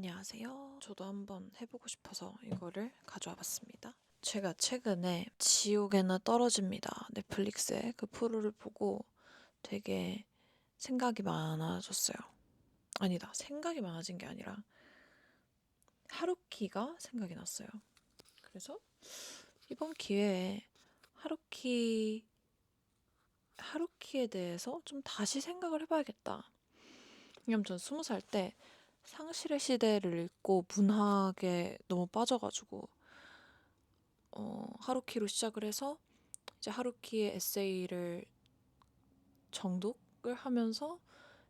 안녕하세요. 저도 한번 해보고 싶어서 이거를 가져와 봤습니다. 제가 최근에 지옥에는 떨어집니다. 넷플릭스의 그 프로를 보고 되게 생각이 많아졌어요. 아니다, 생각이 많아진 게 아니라 하루키가 생각이 났어요. 그래서 이번 기회에 하루키에 대해서 좀 다시 생각을 해봐야겠다. 왜냐면 전 20살 때 상실의 시대를 읽고 문학에 너무 빠져가지고 하루키로 시작을 해서 이제 하루키의 에세이를 정독을 하면서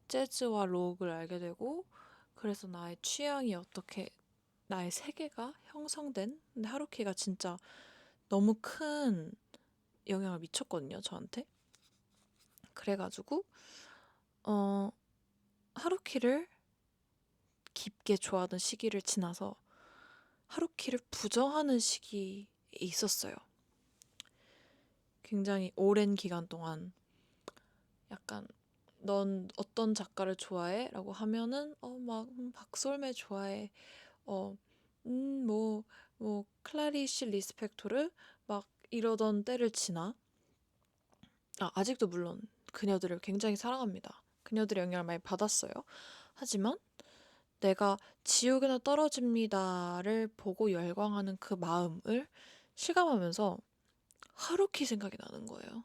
재즈와 록을 알게 되고, 그래서 나의 취향이 어떻게, 나의 세계가 형성된. 근데 하루키가 진짜 너무 큰 영향을 미쳤거든요, 저한테. 그래가지고 어 하루키를 깊게 좋아하던 시기를 지나서 하루키를 부정하는 시기에 있었어요. 굉장히 오랜 기간 동안 약간 넌 어떤 작가를 좋아해? 라고 하면은 박솔매 좋아해. 어, 클라리시 리스펙토르 막 이러던 때를 지나. 아직도 물론 그녀들을 굉장히 사랑합니다. 그녀들의 영향을 많이 받았어요. 하지만 내가 지옥에나 떨어집니다를 보고 열광하는 그 마음을 실감하면서 하루키 생각이 나는 거예요.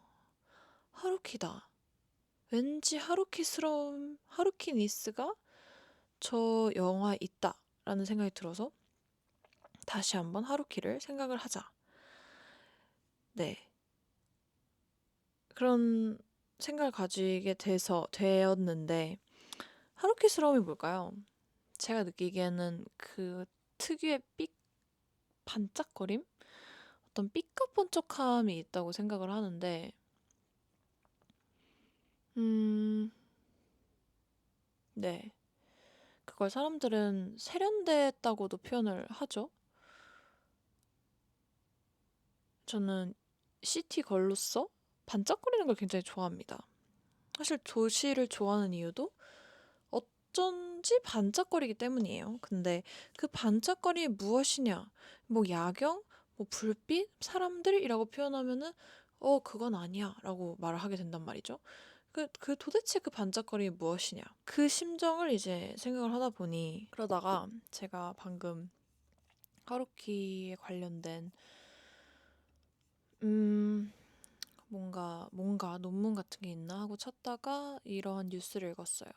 하루키다. 왠지 하루키니스가 저 영화에 있다라는 생각이 들어서 다시 한번 하루키를 생각을 하자. 네. 그런 생각을 가지게 되었는데, 하루키스러움이 뭘까요? 제가 느끼기에는 그 특유의 반짝거림? 어떤 삐까뻔쩍함이 있다고 생각을 하는데, 네. 그걸 사람들은 세련됐다고도 표현을 하죠. 저는 시티걸로서 반짝거리는 걸 굉장히 좋아합니다. 사실 도시를 좋아하는 이유도 어쩐지 반짝거리기 때문이에요. 근데 그 반짝거림이 무엇이냐? 뭐 야경? 뭐 불빛? 사람들이라고 표현하면은 그건 아니야 라고 말을 하게 된단 말이죠. 도대체 그 반짝거림이 무엇이냐? 그 심정을 이제 생각을 하다 보니, 그러다가 제가 방금 하루키에 관련된 뭔가 논문 같은 게 있나 하고 찾다가 이러한 뉴스를 읽었어요.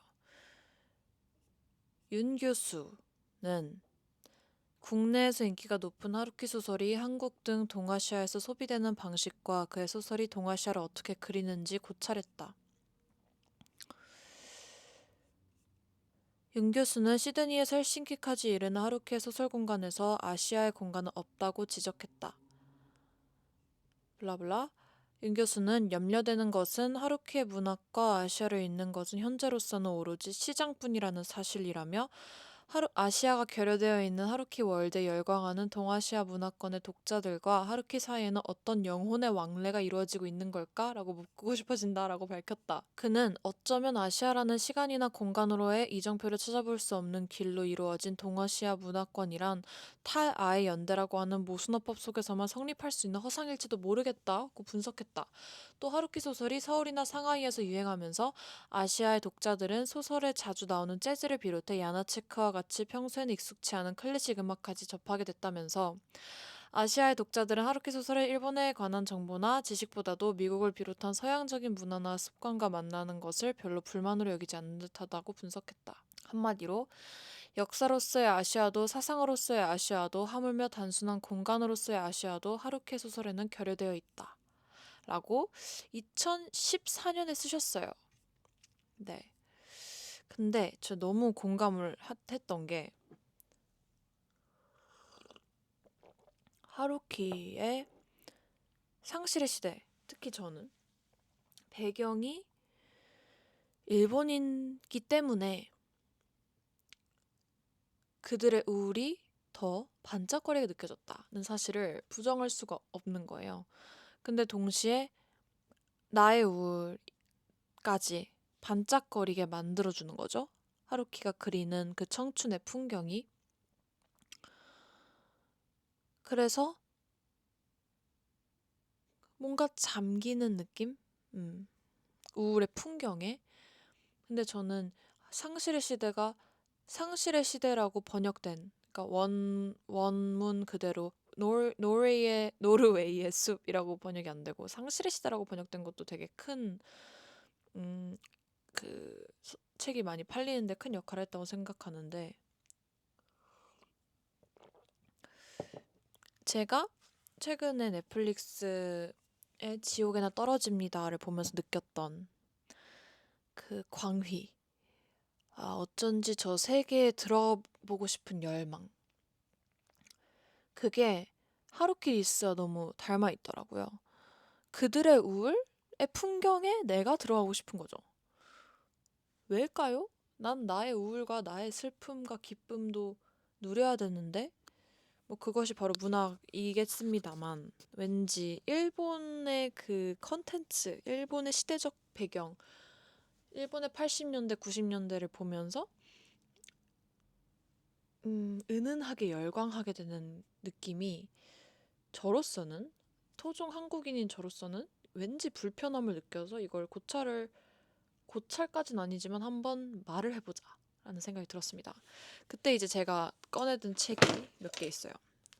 윤 교수는 국내에서 인기가 높은 하루키 소설이 한국 등 동아시아에서 소비되는 방식과 그의 소설이 동아시아를 어떻게 그리는지 고찰했다. 윤 교수는 시드니에서 헬싱키까지 이르는 하루키의 소설 공간에서 아시아의 공간은 없다고 지적했다. 블라블라. 윤 교수는 염려되는 것은 하루키의 문학과 아시아를 잇는 것은 현재로서는 오로지 시장뿐이라는 사실이라며, 아시아가 결여되어 있는 하루키 월드에 열광하는 동아시아 문화권의 독자들과 하루키 사이에는 어떤 영혼의 왕래가 이루어지고 있는 걸까? 라고 묻고 싶어진다 라고 밝혔다. 그는 어쩌면 아시아라는 시간이나 공간으로의 이정표를 찾아볼 수 없는 길로 이루어진 동아시아 문화권이란 탈아의 연대라고 하는 모순어법 속에서만 성립할 수 있는 허상일지도 모르겠다고 분석했다. 또 하루키 소설이 서울이나 상하이에서 유행하면서 아시아의 독자들은 소설에 자주 나오는 재즈를 비롯해 야나체크와 같이 평소에는 익숙치 않은 클래식 음악까지 접하게 됐다면서, 아시아의 독자들은 하루키 소설의 일본에 관한 정보나 지식보다도 미국을 비롯한 서양적인 문화나 습관과 만나는 것을 별로 불만으로 여기지 않는 듯하다고 분석했다. 한마디로 역사로서의 아시아도 사상으로서의 아시아도 하물며 단순한 공간으로서의 아시아도 하루키 소설에는 결여되어 있다. 라고 2014년에 쓰셨어요. 네. 근데 저 너무 공감을 했던 게, 하루키의 상실의 시대, 특히 저는 배경이 일본인이기 때문에 그들의 우울이 더 반짝거리게 느껴졌다는 사실을 부정할 수가 없는 거예요. 근데 동시에 나의 우울까지 반짝거리게 만들어주는 거죠. 하루키가 그리는 그 청춘의 풍경이. 그래서 뭔가 잠기는 느낌? 우울의 풍경에. 근데 저는 상실의 시대가 상실의 시대라고 번역된, 그러니까 원문 그대로 노르웨이의 숲이라고 번역이 안 되고 상실의 시대라고 번역된 것도 되게 큰, 음, 책이 많이 팔리는데 큰 역할을 했다고 생각하는데, 제가 최근에 넷플릭스의 지옥에나 떨어집니다를 보면서 느꼈던 그 광휘. 어쩐지 저 세계에 들어보고 싶은 열망. 그게 하루키 리스와 너무 닮아 있더라고요. 그들의 우울의 풍경에 내가 들어가고 싶은 거죠. 왜일까요? 난 나의 우울과 나의 슬픔과 기쁨도 누려야 되는데, 뭐 그것이 바로 문학이겠습니다만, 왠지 일본의 그 컨텐츠, 일본의 시대적 배경, 일본의 80년대, 90년대를 보면서 은은하게 열광하게 되는 느낌이, 저로서는, 토종 한국인인 저로서는 왠지 불편함을 느껴서 이걸 고찰까진 아니지만 한번 말을 해보자 라는 생각이 들었습니다. 그때 이제 제가 꺼내든 책이 몇 개 있어요.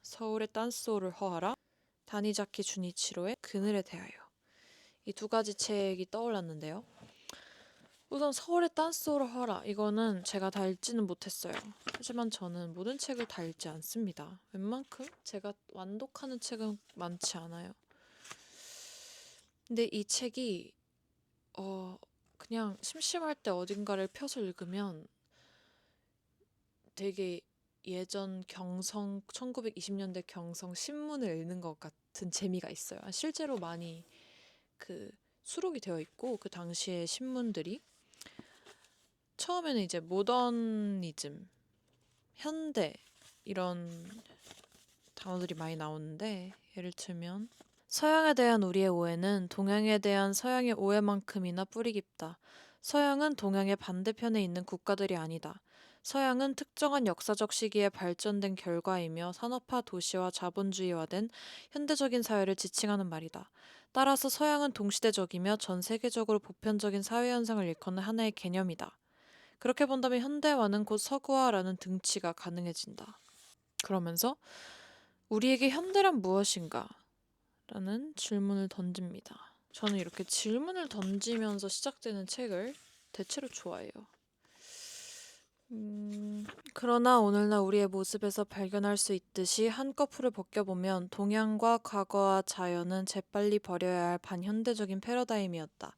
서울의 딴소를 허하라, 다니자키 주니치로의 그늘에 대하여. 이 두 가지 책이 떠올랐는데요. 우선 서울의 딴소를 허하라, 이거는 제가 다 읽지는 못했어요. 하지만 저는 모든 책을 다 읽지 않습니다. 웬만큼 제가 완독하는 책은 많지 않아요. 근데 이 책이 그냥 심심할 때 어딘가를 펴서 읽으면 되게 예전 경성, 1920년대 경성 신문을 읽는 것 같은 재미가 있어요. 실제로 많이 그 수록이 되어 있고, 그 당시의 신문들이 처음에는 이제 모더니즘, 현대 이런 단어들이 많이 나오는데, 예를 들면 서양에 대한 우리의 오해는 동양에 대한 서양의 오해만큼이나 뿌리 깊다. 서양은 동양의 반대편에 있는 국가들이 아니다. 서양은 특정한 역사적 시기에 발전된 결과이며 산업화 도시와 자본주의화된 현대적인 사회를 지칭하는 말이다. 따라서 서양은 동시대적이며 전 세계적으로 보편적인 사회 현상을 일컫는 하나의 개념이다. 그렇게 본다면 현대화는 곧 서구화라는 등치가 가능해진다. 그러면서 우리에게 현대란 무엇인가? 라는 질문을 던집니다. 저는 이렇게 질문을 던지면서 시작되는 책을 대체로 좋아해요. 그러나 오늘날 우리의 모습에서 발견할 수 있듯이 한꺼풀을 벗겨보면 동양과 과거와 자연은 재빨리 버려야 할 반현대적인 패러다임이었다.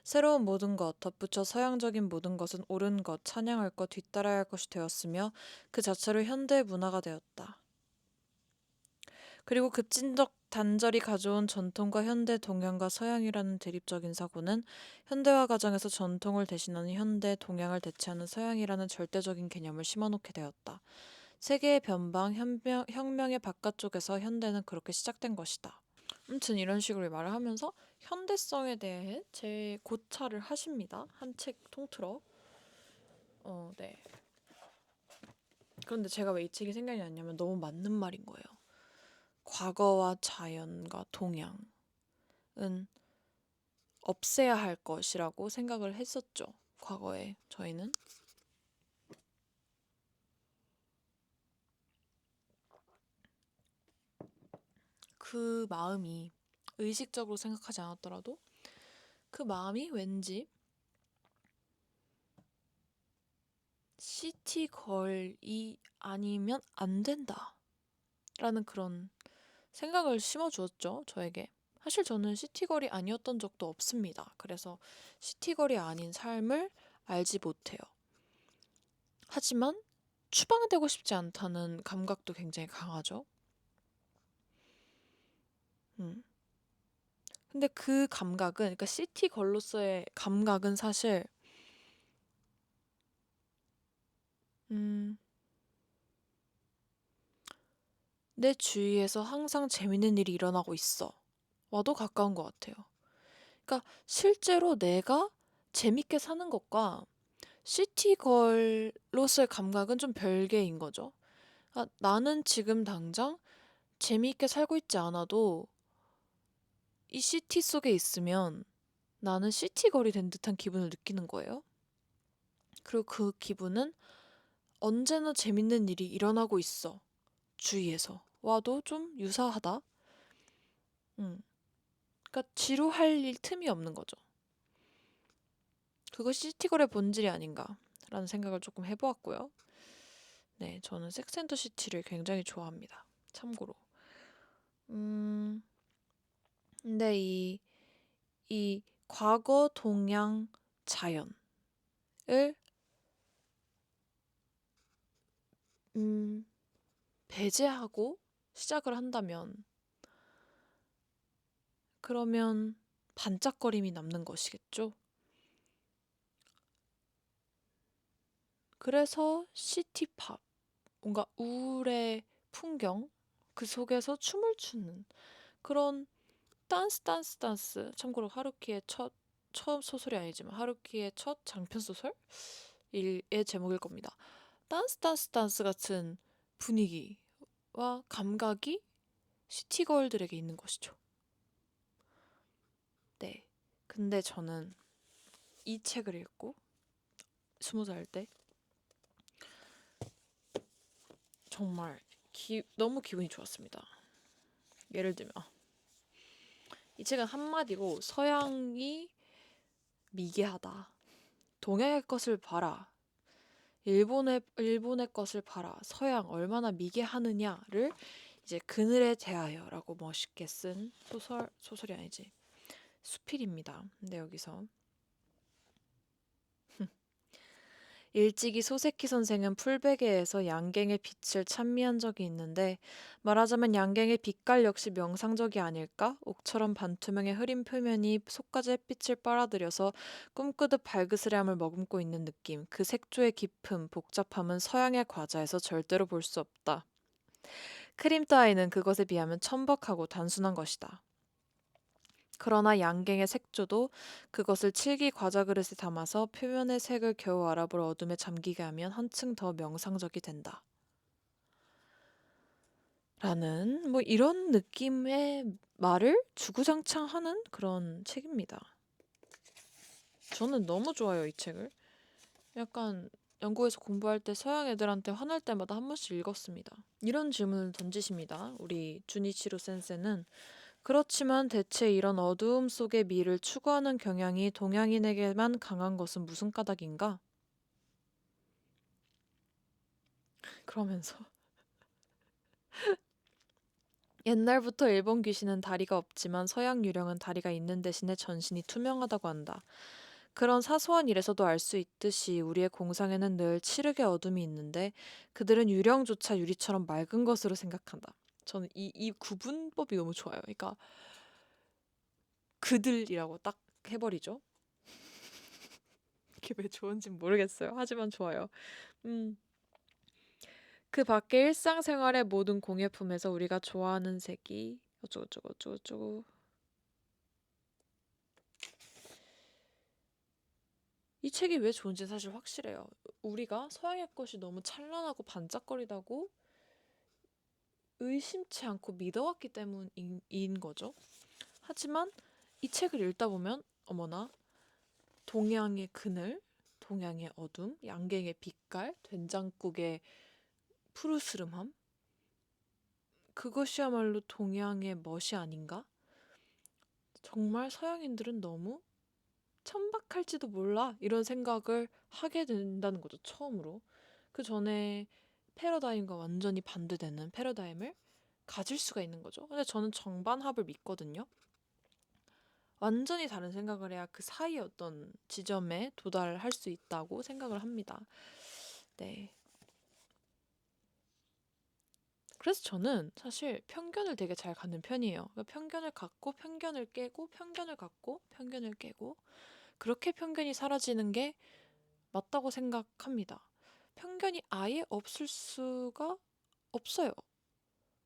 새로운 모든 것, 덧붙여 서양적인 모든 것은 옳은 것, 찬양할 것, 뒤따라야 할 것이 되었으며 그 자체로 현대 문화가 되었다. 그리고 급진적 단절이 가져온 전통과 현대, 동양과 서양이라는 대립적인 사고는 현대화 과정에서 전통을 대신하는 현대, 동양을 대체하는 서양이라는 절대적인 개념을 심어놓게 되었다. 세계의 변방, 혁명의 바깥쪽에서 현대는 그렇게 시작된 것이다. 아무튼 이런 식으로 말을 하면서 현대성에 대해 제 고찰을 하십니다. 한 책 통틀어. 네. 그런데 제가 왜 이 책이 생각이 났냐면 너무 맞는 말인 거예요. 과거와 자연과 동양은 없애야 할 것이라고 생각을 했었죠. 과거에 저희는. 그 마음이 의식적으로 생각하지 않았더라도 그 마음이 왠지 시티걸이 아니면 안 된다 라는 그런 생각을 심어주었죠. 저에게. 사실 저는 시티걸이 아니었던 적도 없습니다. 그래서 시티걸이 아닌 삶을 알지 못해요. 하지만 추방되고 싶지 않다는 감각도 굉장히 강하죠. 음. 근데 그 감각은, 그러니까 시티걸로서의 감각은 사실 음, 내 주위에서 항상 재밌는 일이 일어나고 있어 와도 가까운 것 같아요. 그러니까 실제로 내가 재밌게 사는 것과 시티걸로서의 감각은 좀 별개인 거죠. 나는 지금 당장 재미있게 살고 있지 않아도 이 시티 속에 있으면 나는 시티걸이 된 듯한 기분을 느끼는 거예요. 그리고 그 기분은 언제나 재밌는 일이 일어나고 있어. 주위에서. 와도 좀 유사하다. 음. 그러니까 지루할 일 틈이 없는 거죠. 그것이 시티걸의 본질이 아닌가라는 생각을 조금 해보았고요. 네, 저는 섹스앤더시티를 굉장히 좋아합니다. 참고로. 음, 근데 이 과거, 동양, 자연을 음, 배제하고 시작을 한다면 그러면 반짝거림이 남는 것이겠죠. 그래서 시티팝, 뭔가 우울의 풍경, 그 속에서 춤을 추는 그런 댄스. 참고로 하루키의 처음 소설이 아니지만 하루키의 첫 장편 소설의 제목일 겁니다. 댄스 같은 분위기와 감각이 시티걸들에게 있는 것이죠. 네. 근데 저는 이 책을 읽고 20살 때 정말 너무 기분이 좋았습니다. 예를 들면 이 책은 한마디로 서양이 미개하다. 동양의 것을 봐라. 일본의 것을 봐라. 서양 얼마나 미개하느냐를 이제 그늘에 대하여라고 멋있게 쓴 소설이 아니지. 수필입니다. 근데 여기서 일찍이 소세키 선생은 풀베개에서 양갱의 빛을 찬미한 적이 있는데 말하자면 양갱의 빛깔 역시 명상적이 아닐까? 옥처럼 반투명의 흐린 표면이 속까지 햇빛을 빨아들여서 꿈꾸듯 발그스레함을 머금고 있는 느낌. 그 색조의 깊음, 복잡함은 서양의 과자에서 절대로 볼 수 없다. 크림 따위는 그것에 비하면 천박하고 단순한 것이다. 그러나 양갱의 색조도 그것을 칠기 과자 그릇에 담아서 표면의 색을 겨우 알아볼 어둠에 잠기게 하면 한층 더 명상적이 된다. 라는 뭐 이런 느낌의 말을 주구장창 하는 그런 책입니다. 저는 너무 좋아요, 이 책을. 약간 영국에서 공부할 때 서양 애들한테 화날 때마다 한 번씩 읽었습니다. 이런 질문을 던지십니다. 우리 주니치로 센세는 그렇지만 대체 이런 어두움 속의 미를 추구하는 경향이 동양인에게만 강한 것은 무슨 까닭인가? 그러면서 옛날부터 일본 귀신은 다리가 없지만 서양 유령은 다리가 있는 대신에 전신이 투명하다고 한다. 그런 사소한 일에서도 알 수 있듯이 우리의 공상에는 늘 칠흑의 어둠이 있는데 그들은 유령조차 유리처럼 맑은 것으로 생각한다. 저는 이 구분법이 너무 좋아요. 그러니까 그들이라고 딱 해버리죠. 이게 왜 좋은진 모르겠어요. 하지만 좋아요. 음. 그 밖에 일상생활의 모든 공예품에서 우리가 좋아하는 색이 어쩌고저쩌고 이 책이 왜 좋은지 사실 확실해요. 우리가 서양의 것이 너무 찬란하고 반짝거리다고 의심치 않고 믿어왔기 때문인 거죠. 하지만 이 책을 읽다 보면 어머나 동양의 그늘, 동양의 어둠, 양갱의 빛깔, 된장국의 푸르스름함 그것이야말로 동양의 멋이 아닌가? 정말 서양인들은 너무 천박할지도 몰라 이런 생각을 하게 된다는 거죠. 처음으로. 그 전에 패러다임과 완전히 반대되는 패러다임을 가질 수가 있는 거죠. 근데 저는 정반합을 믿거든요. 완전히 다른 생각을 해야 그 사이의 어떤 지점에 도달할 수 있다고 생각을 합니다. 네. 그래서 저는 사실 편견을 되게 잘 갖는 편이에요. 그러니까 편견을 갖고 편견을 깨고 편견을 갖고 편견을 깨고 그렇게 편견이 사라지는 게 맞다고 생각합니다. 편견이 아예 없을 수가 없어요.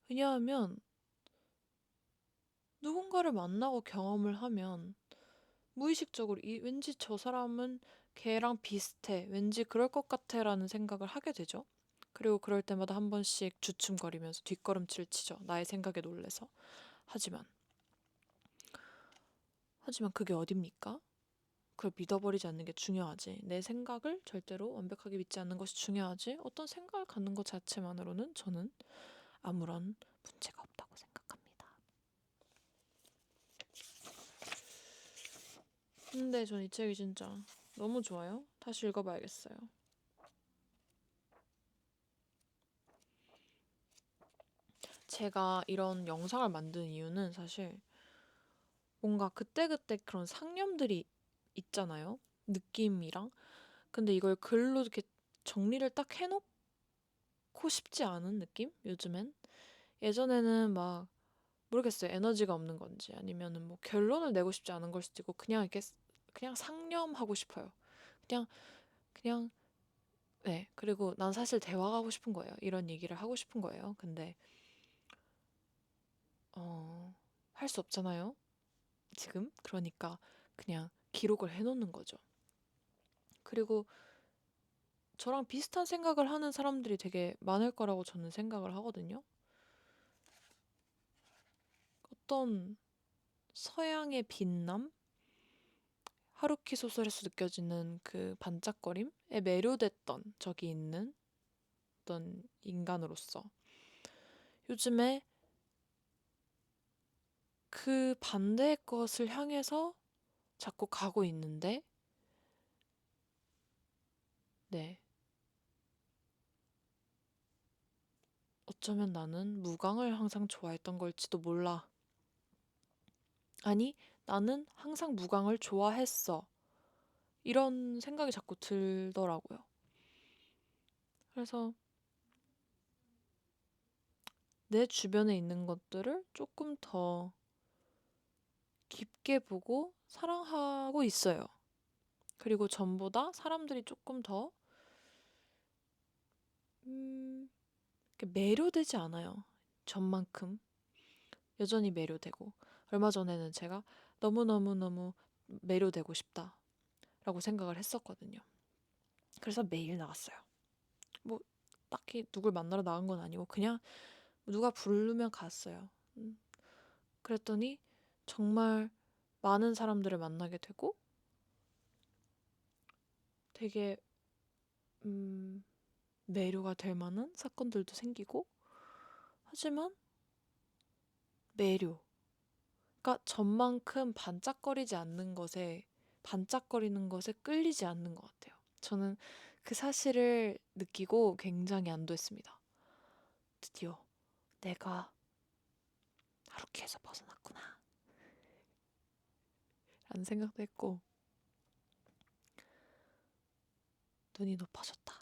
왜냐하면 누군가를 만나고 경험을 하면 무의식적으로 왠지 저 사람은 걔랑 비슷해. 왠지 그럴 것 같아 라는 생각을 하게 되죠. 그리고 그럴 때마다 한 번씩 주춤거리면서 뒷걸음질 치죠. 나의 생각에 놀래서. 하지만, 하지만 그게 어딥니까? 그걸 믿어버리지 않는 게 중요하지. 내 생각을 절대로 완벽하게 믿지 않는 것이 중요하지. 어떤 생각을 갖는 것 자체만으로는 저는 아무런 문제가 없다고 생각합니다. 근데 전 이 책이 진짜 너무 좋아요. 다시 읽어봐야겠어요. 제가 이런 영상을 만든 이유는 사실 뭔가 그때그때 그런 상념들이 있잖아요. 느낌이랑. 근데 이걸 글로 이렇게 정리를 딱 해놓고 싶지 않은 느낌? 요즘엔. 예전에는 막 모르겠어요. 에너지가 없는 건지 아니면은 뭐 결론을 내고 싶지 않은 걸 수도 있고 그냥 이렇게 그냥 상념하고 싶어요. 그냥 그냥 네. 그리고 난 사실 대화하고 싶은 거예요. 이런 얘기를 하고 싶은 거예요. 근데 할 수 없잖아요. 지금. 그러니까 그냥 기록을 해놓는 거죠. 그리고 저랑 비슷한 생각을 하는 사람들이 되게 많을 거라고 저는 생각을 하거든요. 어떤 서양의 빛남? 하루키 소설에서 느껴지는 그 반짝거림에 매료됐던 적이 있는 어떤 인간으로서 요즘에 그 반대의 것을 향해서 자꾸 가고 있는데, 네. 어쩌면 나는 무광을 항상 좋아했던 걸지도 몰라. 아니, 나는 항상 무광을 좋아했어. 이런 생각이 자꾸 들더라고요. 그래서 내 주변에 있는 것들을 조금 더 깊게 보고 사랑하고 있어요. 그리고 전보다 사람들이 조금 더, 이렇게 매료되지 않아요. 전만큼. 여전히 매료되고. 얼마 전에는 제가 너무너무너무 매료되고 싶다라고 생각을 했었거든요. 그래서 매일 나갔어요. 뭐, 딱히 누굴 만나러 나간 건 아니고, 그냥 누가 부르면 갔어요. 그랬더니 정말 많은 사람들을 만나게 되고 되게 매료가 될 만한 사건들도 생기고 하지만 매료 그러니까 전만큼 반짝거리지 않는 것에 반짝거리는 것에 끌리지 않는 것 같아요. 저는 그 사실을 느끼고 굉장히 안도했습니다. 드디어 내가 하루키에서 벗어났구나 라는 생각도 했고 눈이 높아졌다